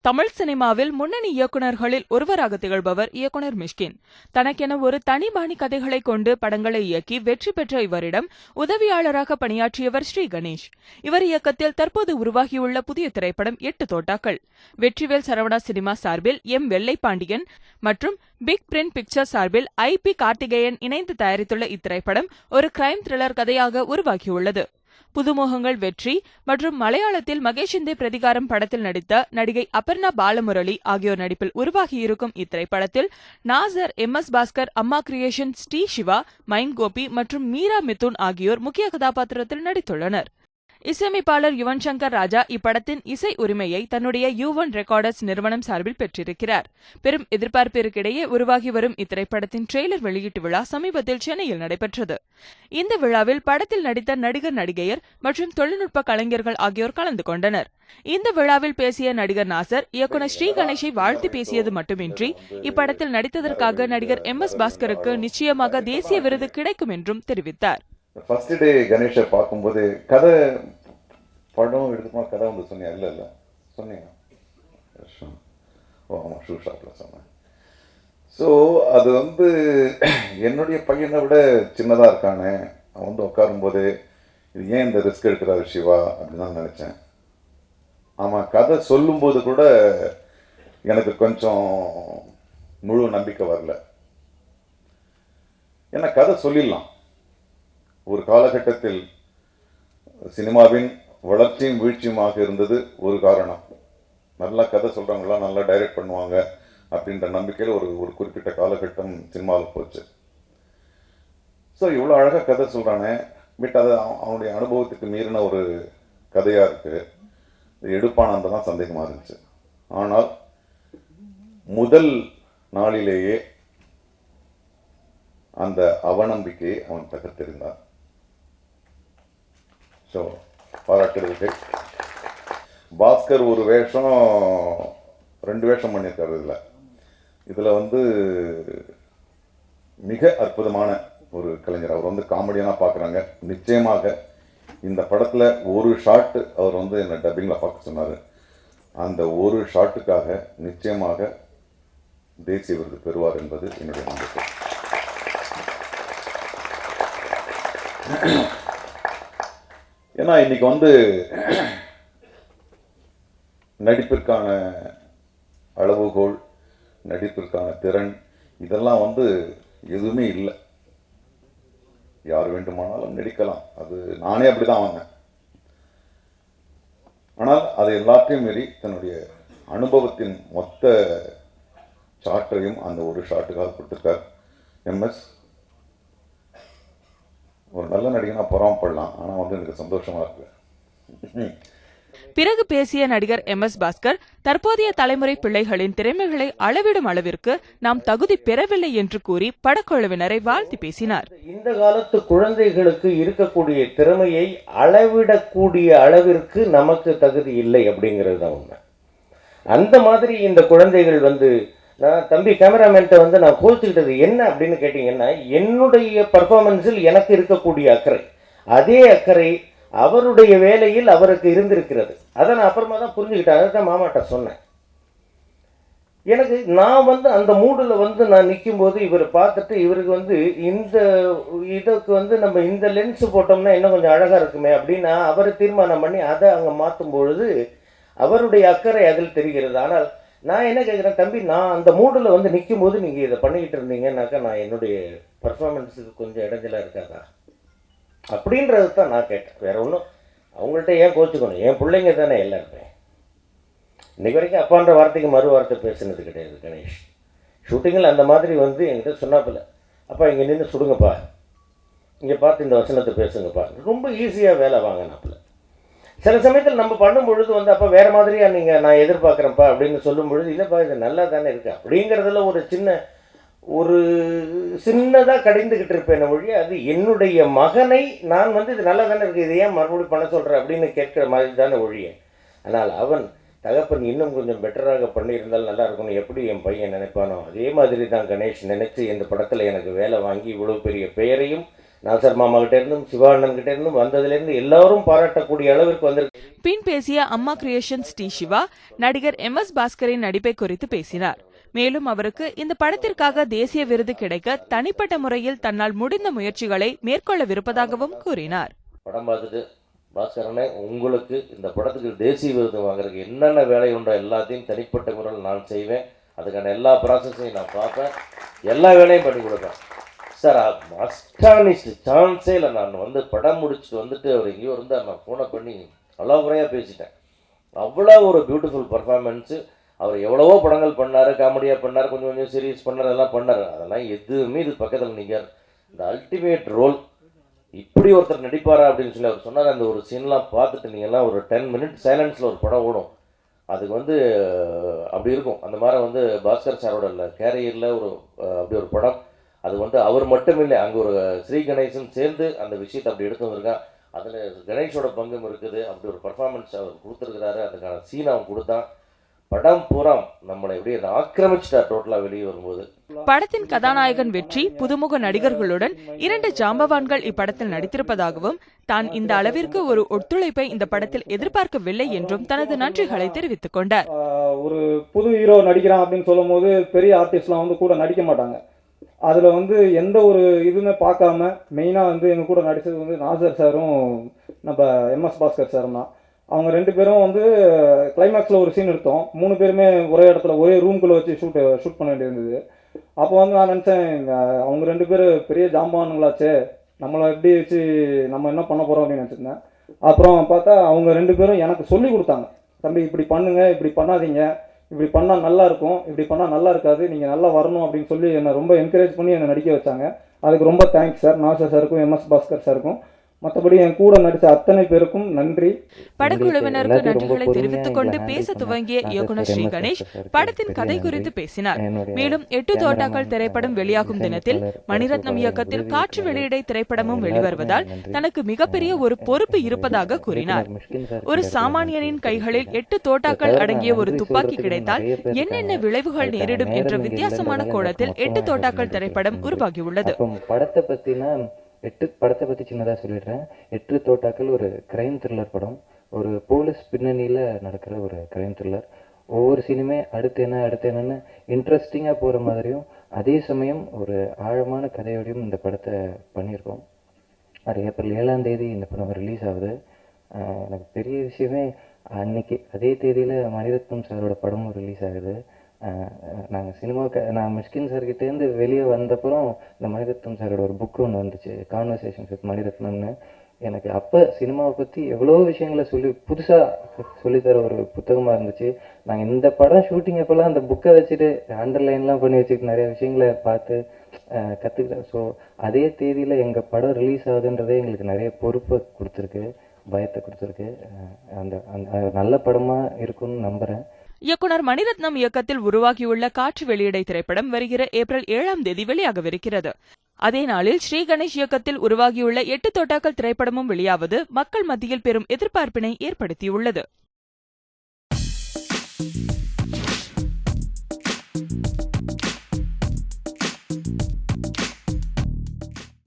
தமிழ் சினிமாவில் முன்னணி இயக்குநர்களில் ஒருவராக திகழ்பவர் இயக்குனர் மிஷ்கின். தனக்கென ஒரு தனிபாணி கதைகளை கொண்டு படங்களை இயக்கி வெற்றி பெற்ற இவரிடம் உதவியாளராக பணியாற்றியவர் ஸ்ரீ கணேஷ். இவர் இயக்கத்தில் தற்போது உருவாகியுள்ள புதிய திரைப்படம் 8 தோட்டாக்கள். வெற்றிவேல் சரவணா சினிமா சார்பில் வெள்ளைப்பாண்டியன் மற்றும் பிக் பிரிண்ட் பிக்சர்ஸ் சார்பில் பி கார்த்திகேயன் இணைந்து தயாரித்துள்ள இத்திரைப்படம் ஒரு கிரைம் த்ரில்லர் கதையாக உருவாகியுள்ளது. புதுமுகங்கள் வெற்றி மற்றும் மலையாளத்தில் மகேஷிந்தே பிரதிகாரம் படத்தில் நடித்த நடிகை அபர்ணா பாலமுரளி ஆகியோர் நடிப்பில் உருவாகியிருக்கும் இத்திரைப்படத்தில் நாசர், பாஸ்கர், அம்மா கிரியேஷன், ஸ்ரீ சிவா, மைன் கோபி மற்றும் மீரா மிதுன் ஆகியோர் முக்கிய கதாபாத்திரத்தில் நடித்துள்ளனர். இசையமைப்பாளர் யுவன் சங்கர் ராஜா இப்படத்தின் இசை உரிமையை தன்னுடைய யுவன் ரெக்கார்டர்ஸ் நிறுவனம் சார்பில் பெற்றிருக்கிறார். பெரும் எதிர்பார்ப்பிற்கிடையே உருவாகி வரும் இத்திரைப்படத்தின் ட்ரெய்லர் வெளியீட்டு விழா சமீபத்தில் சென்னையில் நடைபெற்றது. இந்த விழாவில் படத்தில் நடித்த நடிகர், நடிகையர் மற்றும் தொழில்நுட்ப கலைஞர்கள் ஆகியோர் கலந்து கொண்டனர். இந்த விழாவில் பேசிய நடிகர் நாசர், இயக்குனர் ஸ்ரீ கணேஷை வாழ்த்து பேசியது மட்டுமின்றி இப்படத்தில் நடித்ததற்காக நடிகர் பாஸ்கருக்கு நிச்சயமாக தேசிய விருது கிடைக்கும் என்றும் தெரிவித்தார். ஃபர்ஸ்ட் டே கணேஷை பார்க்கும்போது கதை படம் எடுத்துமா கதை வந்து சொன்னியா? இல்லை சொன்னீங்க. ஓ ஆமாம், ஷூ ஷாப்பில் சொன்னேன். ஸோ அது வந்து என்னுடைய பையனை விட சின்னதாக இருக்கானே, அவன் வந்து உட்காரும்போது இது ஏன் இந்த ரிஸ்க் எடுக்கிறாரு சிவா அப்படின்னு தான் நினச்சேன். ஆமாம், கதை சொல்லும்போது கூட எனக்கு கொஞ்சம் முழு நம்பிக்கை வரல. ஏன்னா கதை சொல்லிடலாம். ஒரு காலகட்டத்தில் சினிமாவின் வளர்ச்சியும் வீழ்ச்சியுமாக இருந்தது ஒரு காரணம். நல்லா கதை சொல்கிறவங்களாம் நல்லா டைரக்ட் பண்ணுவாங்க அப்படின்ற நம்பிக்கையில் ஒரு குறிப்பிட்ட காலகட்டம் சினிமாவில் போச்சு. ஸோ இவ்வளோ அழகாக கதை சொல்கிறானே, பட் அது அவனுடைய அனுபவத்துக்கு மீறின ஒரு கதையாக இருக்குது. இது எடுப்பானதான் சந்தேகமாக இருந்துச்சு. ஆனால் முதல் நாளிலேயே அந்த அவநம்பிக்கையை அவன் தகர்த்தெறிந்தான். ஸோ பாராட்டுறதுக்கு பாஸ்கர் ஒரு வேஷம் 2 வேஷம் பண்ணியிருக்காரு. இதில் வந்து மிக அற்புதமான ஒரு கலைஞர். அவர் வந்து காமெடியனாக பார்க்குறாங்க. நிச்சயமாக இந்த படத்தில் ஒரு ஷாட்டு அவர் வந்து என்னை டப்பிங்கில் பார்க்க சொன்னார். அந்த ஒரு ஷாட்டுக்காக நிச்சயமாக தேசிய விருது பெறுவார் என்பது என்னுடைய நம்பிக்கை. ஏன்னா இன்னைக்கு வந்து நடிப்பிற்கான அளவுகோல், நடிப்பிற்கான திறன் இதெல்லாம் வந்து எதுவுமே இல்லை. யார் வேண்டுமானாலும் நடிக்கலாம். அது நானே அப்படிதான் வந்தேன். ஆனால் அதை எல்லாத்தையும் மீறி தன்னுடைய அனுபவத்தின் மொத்த சாற்றையும் அந்த ஒரு ஷாட்டுக்காக கொடுத்துருக்கார். ஒரு நல்ல நடிகனா பொறாமப்படலாம், ஆனால் வந்து எனக்கு சந்தோஷமா இருக்கு. பிறகு பேசிய நடிகர் பாஸ்கர், தற்போதைய தலைமுறை பிள்ளைகளின் திறமைகளை அளவிடும் அளவிற்கு நாம் தகுதி பெறவில்லை என்று கூறி படக்குழுவினரை வாழ்த்தி பேசினார். இந்த காலத்து குழந்தைகளுக்கு இருக்கக்கூடிய திறமையை அளவிடக்கூடிய அளவிற்கு நமக்கு தகுதி இல்லை அப்படிங்கிறது தான் உண்மை. அந்த மாதிரி இந்த குழந்தைகள் வந்து நான் தம்பி கேமராமேன்ட்ட வந்து நான் கோச்சிக்கிட்டது என்ன அப்படின்னு கேட்டிங்கன்னா, என்னுடைய பர்ஃபார்மன்ஸில் எனக்கு இருக்கக்கூடிய அக்கறை, அதே அக்கறை அவருடைய வேலையில் அவருக்கு இருந்திருக்கிறது. அதை நான் அப்புறமா தான் புரிஞ்சுக்கிட்டேன். அதை தான் மாமாட்ட சொன்னேன். எனக்கு நான் வந்து அந்த மூடில் வந்து நான் நிற்கும்போது இவர் பார்த்துட்டு இவருக்கு வந்து இந்த இதுக்கு வந்து நம்ம இந்த லென்ஸு போட்டோம்னா இன்னும் கொஞ்சம் அழகாக இருக்குமே அப்படின்னு அவரை தீர்மானம் பண்ணி அதை அங்கே மாற்றும் பொழுது அவருடைய அக்கறை அதில் தெரிகிறது. ஆனால் நான் என்ன கேட்குறேன், தம்பி நான் அந்த மூடில் வந்து நிற்கும் போது நீங்கள் இதை பண்ணிக்கிட்டு இருந்தீங்கன்னாக்கா நான் என்னுடைய பர்ஃபார்மன்ஸுக்கு கொஞ்சம் இடைஞ்சலாக இருக்காதா அப்படின்றது தான் நான் கேட்டேன். வேறு ஒன்றும் அவங்கள்ட்ட ஏன் கோச்சுக்கணும், என் பிள்ளைங்க தானே எல்லாருமே. இன்றைக்கு வரைக்கும் அப்பான்ற வார்த்தைக்கு மறு வார்த்தை பேசுனது கிடையாது கணேஷ். ஷூட்டிங்கில் அந்த மாதிரி வந்து என்கிட்ட சொன்னாப்பில்ல, அப்பா இங்கே நின்று சுடுங்கப்பா, இங்கே பார்த்து இந்த வசனத்தை பேசுங்கப்பா, ரொம்ப ஈஸியாக வேலை வாங்கினாப்பில்ல. சில சமயத்தில் நம்ம பண்ணும் பொழுது வந்து அப்போ வேறு மாதிரியாக நீங்கள் நான் எதிர்பார்க்குறேன்ப்பா அப்படின்னு சொல்லும் பொழுது இல்லைப்பா இது நல்லா தானே இருக்குது அப்படிங்கிறதுல ஒரு சின்னதாக கடிந்துக்கிட்டு இருப்பேன் ஒழிய அது என்னுடைய மகனை நான் வந்து இது நல்லா தானே இருக்குது, இது ஏன் மறுபடியும் பண்ண சொல்கிறேன் அப்படின்னு கேட்குற மாதிரி தானே ஒழிய. ஆனால் அவன் தகப்பன் இன்னும் கொஞ்சம் பெட்டராக பண்ணியிருந்தால் நல்லா இருக்கணும், எப்படி என் பையன் நினைப்பானோ அதே மாதிரி தான் கணேஷ் நினச்சி இந்த படத்தில் எனக்கு வேலை வாங்கி இவ்வளோ பெரிய பெயரையும் நாசர் மாமா கிட்ட இருந்தும் சிவானந்தன் கிட்ட இருந்தும் வந்ததுலேருந்து எல்லாரும் பாராட்டக்கூடிய அளவிற்கு வந்திருக்கு. பின் பேசிய அம்மா கிரியேஷன்ஸ் டி சிவா நடிகர் MS பாஸ்கரின் நடிப்பை குறித்து பேசினார். மேலும் அவருக்கு இந்த படத்திற்காக தேசிய விருது கிடைக்க தனிப்பட்ட முறையில் தன்னால் முடிந்த முயற்சிகளை மேற்கொள்ளவிருப்பதாகவும் கூறினார். படம் பார்த்துட்டு பாஸ்கரனே, உங்களுக்கு இந்த படத்துக்கு தேசிய விருது வாங்குறதுக்கு என்னென்ன வேலை உண்டோ எல்லாத்தையும் தனிப்பட்ட முறையில் நான் செய்வேன். அதுக்கான எல்லா ப்ராசஸையும் நான் பார்ப்பேன், எல்லா வேலையும் பண்ணி கொடுப்பேன் சார். அஸ்டானிஷ்டு சான்ஸே இல்லை. நான் வந்து படம் முடிச்சுட்டு வந்துட்டு அவர் எங்கேயோ இருந்தால் நான் ஃபோனை பண்ணி நல்லா முறையாக பேசிட்டேன். அவ்வளோ ஒரு பியூட்டிஃபுல் பர்ஃபார்மன்ஸு. அவர் எவ்வளவோ படங்கள் பண்ணார், காமெடியாக பண்ணார், கொஞ்சம் கொஞ்சம் சீரியஸ் பண்ணார், அதெல்லாம் பண்ணார். அதெல்லாம் எதுவுமே இது பக்கத்தில் நீங்கள் இந்த அல்டிமேட் ரோல் இப்படி ஒருத்தர் நடிப்பாரா அப்படின்னு சொல்லி அவர் சொன்னார். அந்த ஒரு சீன்லாம் பார்த்துட்டு நீங்கள்லாம் ஒரு 10 மினிட் சைலன்ஸில் ஒரு படம் ஓடும். அதுக்கு வந்து அப்படி இருக்கும். அந்த மாதிரி வந்து பாஸ்கர் சாரோட கேரியரில் ஒரு அப்படி ஒரு படம். அது வந்து அவர் மட்டும் இல்லை, அங்கே ஒரு ஸ்ரீ கணேசன் சேர்ந்து அந்த விஷயத்தை அப்படி எடுத்து வந்திருக்கான். அதில் கணேஷோட பங்கும் இருக்குது. அப்படி ஒரு பர்ஃபார்மன்ஸ் அவர் கொடுத்துருக்கிறாரு. அதுக்கான சீன் அவன் கொடுத்தான். படம் பூரா நம்மளை எப்படி ஆக்கிரமிச்சிட்டா டோட்டலாக வெளியே வரும்போது. படத்தின் கதாநாயகன் வெற்றி புதுமுக நடிகர்களுடன் 2 ஜாம்பவான்கள் இப்படத்தில் நடித்திருப்பதாகவும் தான் இந்த அளவிற்கு ஒரு ஒத்துழைப்பை இந்த படத்தில் எதிர்பார்க்கவில்லை என்றும் தனது நன்றிகளை தெரிவித்துக் கொண்டார். ஒரு புது ஹீரோ நடிக்கிறான் அப்படின்னு சொல்லும் போது பெரிய ஆர்டிஸ்ட்லாம் வந்து கூட நடிக்க மாட்டாங்க. அதில் வந்து எந்த ஒரு இதுவுமே பார்க்காம மெயினாக வந்து எங்கள் கூட நடித்தது வந்து நாசர் சாரும் நம்ம MS பாஸ்கர் சாரும் தான். அவங்க 2 பேரும் வந்து கிளைமேக்ஸில் ஒரு சீன் எடுத்தோம். 3 பேருமே ஒரே இடத்துல ஒரே ரூம்குள்ளே வச்சு ஷூட் பண்ண வேண்டியிருந்தது. அப்போ வந்து நான் நினச்சேன், அவங்க 2 பேரும் பெரிய ஜாம்பானுங்களாச்சே, நம்மளை எப்படி வச்சு நம்ம என்ன பண்ண போகிறோம் அப்படின்னு நினச்சிருந்தேன். அப்புறம் பார்த்தா அவங்க 2 பேரும் எனக்கு சொல்லி கொடுத்தாங்க, தம்பி இப்படி பண்ணுங்க, இப்படி பண்ணாதீங்க, இப்படி பண்ணால் நல்லா இருக்கும், இப்படி பண்ணால் நல்லா இருக்காது, நீங்கள் நல்லா வரணும் அப்படின்னு சொல்லி என்னை ரொம்ப என்கரேஜ் பண்ணி என்னை நடிக்க வச்சாங்க. அதுக்கு ரொம்ப தேங்க்ஸ் சார், நாசர் சாருக்கும் MS பாஸ்கர் சாருக்கும். மற்றபடி என் கூட நடித்த அத்தனை பேருக்கும் நன்றி. படக்குழுவினருக்கு நன்றிகளை தெரிவித்துக் கொண்டு பேச துவங்கிய இயக்குனர் ஸ்ரீ கணேஷ் படத்தின் கதை குறித்து பேசினார். மேலும் 8 தோட்டாக்கள் திரைப்படம் வெளியாகும் தினத்தில் மணிரத்னம் இயக்கத்தில் காற்று வெளியிடை திரைப்படமும் வெளிவருவதால் தனக்கு மிகப்பெரிய ஒரு பொறுப்பு இருப்பதாக கூறினார். ஒரு சாமானியரின் கைகளில் 8 தோட்டாக்கள் அடங்கிய ஒரு துப்பாக்கி கிடைத்தால் என்னென்ன விளைவுகள் நேரிடும் என்ற வித்தியாசமான கோணத்தில் 8 தோட்டாக்கள் திரைப்படம் உருவாகியுள்ளது. படத்தை பற்றி சின்னதாக சொல்லிடுறேன். 8 தோட்டாக்கள் ஒரு கிரைம் த்ரில்லர் படம். ஒரு போலீஸ் பின்னணியில் நடக்கிற ஒரு கிரைம் த்ரில்லர். ஒவ்வொரு சீனுமே அடுத்து என்னன்னு இன்ட்ரெஸ்டிங்காக போகிற மாதிரியும் அதே சமயம் ஒரு ஆழமான கதையோடையும் இந்த படத்தை பண்ணியிருக்கோம். அது ஏப்ரல் 7ஆம் தேதி இந்த படம் ரிலீஸ் ஆகுது. எனக்கு பெரிய விஷயமே அன்னைக்கு அதே தேதியில் மணிரத்னம் சாரோட படமும் ரிலீஸ் ஆகுது. நாங்கள் நான் மிஷ்கின் சார்கிட்டேருந்து வெளியே வந்தப்புறம் இந்த மணிரத்னம் சாரோட ஒரு புக்கு ஒன்று வந்துச்சு, கான்வர்சேஷன்ஸ் வித் மணிரத்னம்னு. எனக்கு அப்போ சினிமாவை பற்றி எவ்வளோ விஷயங்களை புதுசாக சொல்லித்தர ஒரு புத்தகமாக இருந்துச்சு. நாங்கள் இந்த படம் ஷூட்டிங் அப்போல்லாம் அந்த புக்கை வச்சுட்டு அண்டர்லைன்லாம் பண்ணி வச்சுட்டு நிறைய விஷயங்களை பார்த்து கற்றுக்கிட்டேன். ஸோ அதே தேதியில் எங்கள் படம் ரிலீஸ் ஆகுதுன்றதே எங்களுக்கு நிறைய பொறுப்பை கொடுத்துருக்கு, பயத்தை கொடுத்துருக்கு. அந்த நல்ல படமாக இருக்குன்னு நம்புகிறேன். இயக்குனர் மணிரத்னம் இயக்கத்தில் உருவாகியுள்ள காற்று வெளியிடை திரைப்படம் வருகிற ஏப்ரல் 7ஆம் தேதி வெளியாகவிருக்கிறது. அதே நாளில் ஸ்ரீ கணேஷ் இயக்கத்தில் உருவாகியுள்ள 8 தோட்டாக்கள் திரைப்படமும் வெளியாவது மக்கள் மத்தியில் பெரும் எதிர்பார்ப்பினை ஏற்படுத்தியுள்ளது.